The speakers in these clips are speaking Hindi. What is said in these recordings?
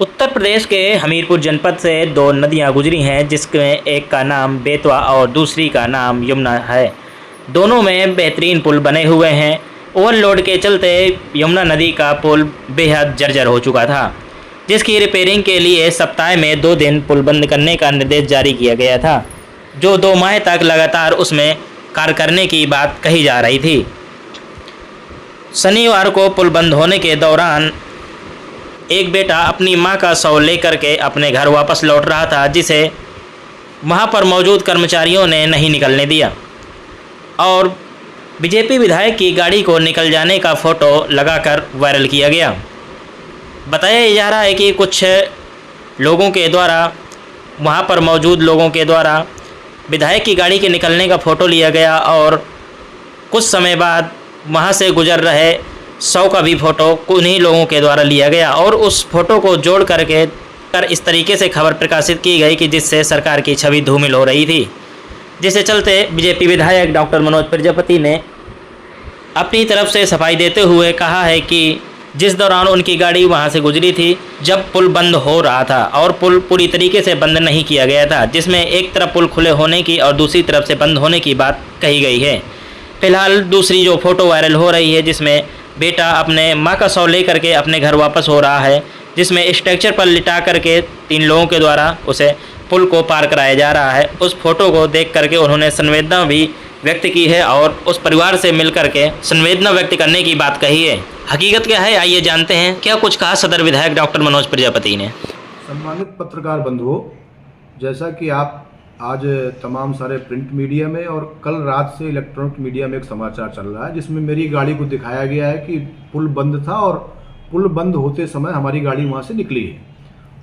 उत्तर प्रदेश के हमीरपुर जनपद से दो नदियां गुजरी हैं, जिसमें एक का नाम बेतवा और दूसरी का नाम यमुना है। दोनों में बेहतरीन पुल बने हुए हैं। ओवरलोड के चलते यमुना नदी का पुल बेहद जर्जर हो चुका था, जिसकी रिपेयरिंग के लिए सप्ताह में 2 दिन पुल बंद करने का निर्देश जारी किया गया था, जो 2 माह तक लगातार उसमें कार्य करने की बात कही जा रही थी। शनिवार को पुल बंद होने के दौरान एक बेटा अपनी मां का शव लेकर के अपने घर वापस लौट रहा था, जिसे वहां पर मौजूद कर्मचारियों ने नहीं निकलने दिया और बीजेपी विधायक की गाड़ी को निकल जाने का फ़ोटो लगाकर वायरल किया गया। बताया जा रहा है कि कुछ लोगों के द्वारा, वहां पर मौजूद लोगों के द्वारा विधायक की गाड़ी के निकलने का फ़ोटो लिया गया और कुछ समय बाद वहां से गुजर रहे शव का भी फ़ोटो उन्हीं लोगों के द्वारा लिया गया और उस फ़ोटो को जोड़ करके इस तरीके से खबर प्रकाशित की गई कि जिससे सरकार की छवि धूमिल हो रही थी। जिससे चलते बीजेपी विधायक डॉक्टर मनोज प्रजापति ने अपनी तरफ से सफाई देते हुए कहा है कि जिस दौरान उनकी गाड़ी वहां से गुजरी थी, जब पुल बंद हो रहा था और पुल पूरी तरीके से बंद नहीं किया गया था, जिसमें एक तरफ पुल खुले होने की और दूसरी तरफ से बंद होने की बात कही गई है। फिलहाल दूसरी जो फ़ोटो वायरल हो रही है, जिसमें बेटा अपने मां का शव लेकर के अपने घर वापस हो रहा है, जिसमें स्ट्रक्चर पर लिटा करके 3 लोगों के द्वारा उसे पुल को पार कराया जा रहा है। उस फोटो को देख करके उन्होंने संवेदना भी व्यक्त की है और उस परिवार से मिल करके संवेदना व्यक्त करने की बात कही है। हकीकत क्या है, आइए जानते हैं क्या कुछ कहा सदर विधायक डॉक्टर मनोज प्रजापति ने। सम्मानित पत्रकार बंधुओं, जैसा कि आप आज तमाम सारे प्रिंट मीडिया में और कल रात से इलेक्ट्रॉनिक मीडिया में एक समाचार चल रहा है, जिसमें मेरी गाड़ी को दिखाया गया है कि पुल बंद था और पुल बंद होते समय हमारी गाड़ी वहां से निकली है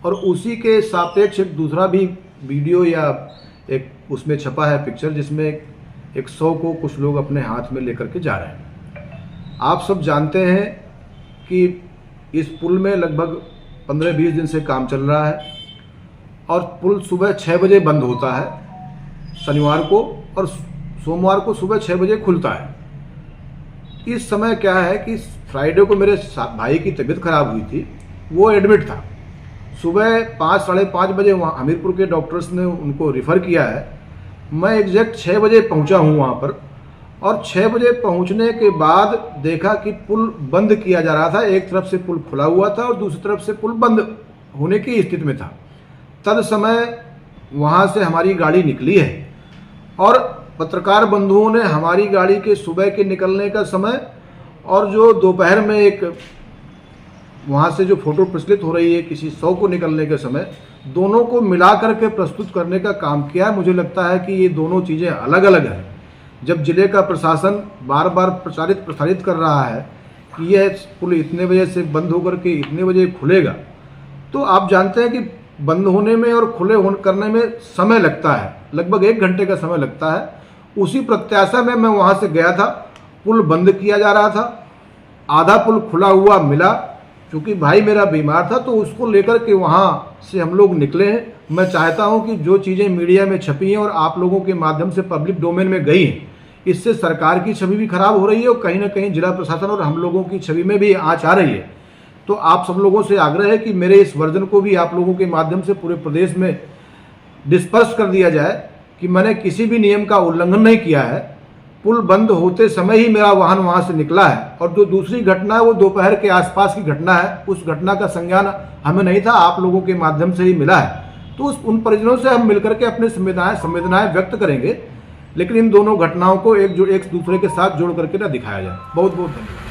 और उसी के सापेक्ष एक दूसरा भी वीडियो या एक उसमें छपा है पिक्चर, जिसमें एक शव को कुछ लोग अपने हाथ में लेकर के जा रहे हैं। आप सब जानते हैं कि इस पुल में लगभग 15-20 दिन से काम चल रहा है और पुल सुबह 6 बजे बंद होता है शनिवार को और सोमवार को सुबह 6 बजे खुलता है। इस समय क्या है कि फ्राइडे को मेरे भाई की तबीयत खराब हुई थी, वो एडमिट था। सुबह 5 साढ़े 5 बजे वहाँ हमीरपुर के डॉक्टर्स ने उनको रिफ़र किया है। मैं एग्जैक्ट 6 बजे पहुँचा हूँ वहाँ पर और 6 बजे पहुँचने के बाद देखा कि पुल बंद किया जा रहा था। एक तरफ से पुल खुला हुआ था और दूसरी तरफ से पुल बंद होने की स्थिति में था। तद समय वहाँ से हमारी गाड़ी निकली है और पत्रकार बंधुओं ने हमारी गाड़ी के सुबह के निकलने का समय और जो दोपहर में एक वहाँ से जो फोटो प्रचलित हो रही है किसी शव को निकलने के समय, दोनों को मिला करके प्रस्तुत करने का काम किया। मुझे लगता है कि ये दोनों चीज़ें अलग अलग हैं। जब जिले का प्रशासन बार बार प्रसारित कर रहा है कि यह पुल इतने बजे से बंद होकर के इतने बजे खुलेगा, तो आप जानते हैं कि बंद होने में और खुले करने में समय लगता है, लगभग 1 घंटे का समय लगता है। उसी प्रत्याशा में मैं वहाँ से गया था। पुल बंद किया जा रहा था, आधा पुल खुला हुआ मिला। चूँकि भाई मेरा बीमार था तो उसको लेकर के वहाँ से हम लोग निकले हैं। मैं चाहता हूँ कि जो चीज़ें मीडिया में छपी हैं और आप लोगों के माध्यम से पब्लिक डोमेन में गई हैं, इससे सरकार की छवि भी खराब हो रही है और कहीं ना कहीं जिला प्रशासन और हम लोगों की छवि में भी आँच आ रही है। तो आप सब लोगों से आग्रह है कि मेरे इस वर्जन को भी आप लोगों के माध्यम से पूरे प्रदेश में डिस्पर्स कर दिया जाए कि मैंने किसी भी नियम का उल्लंघन नहीं किया है। पुल बंद होते समय ही मेरा वाहन वहां से निकला है और जो दूसरी घटना है वो दोपहर के आसपास की घटना है। उस घटना का संज्ञान हमें नहीं था, आप लोगों के माध्यम से ही मिला है। तो उन परिजनों से हम मिलकर के अपने संवेदनाएं व्यक्त करेंगे, लेकिन इन दोनों घटनाओं को एक दूसरे के साथ जोड़ करके ना दिखाया जाए। बहुत बहुत धन्यवाद।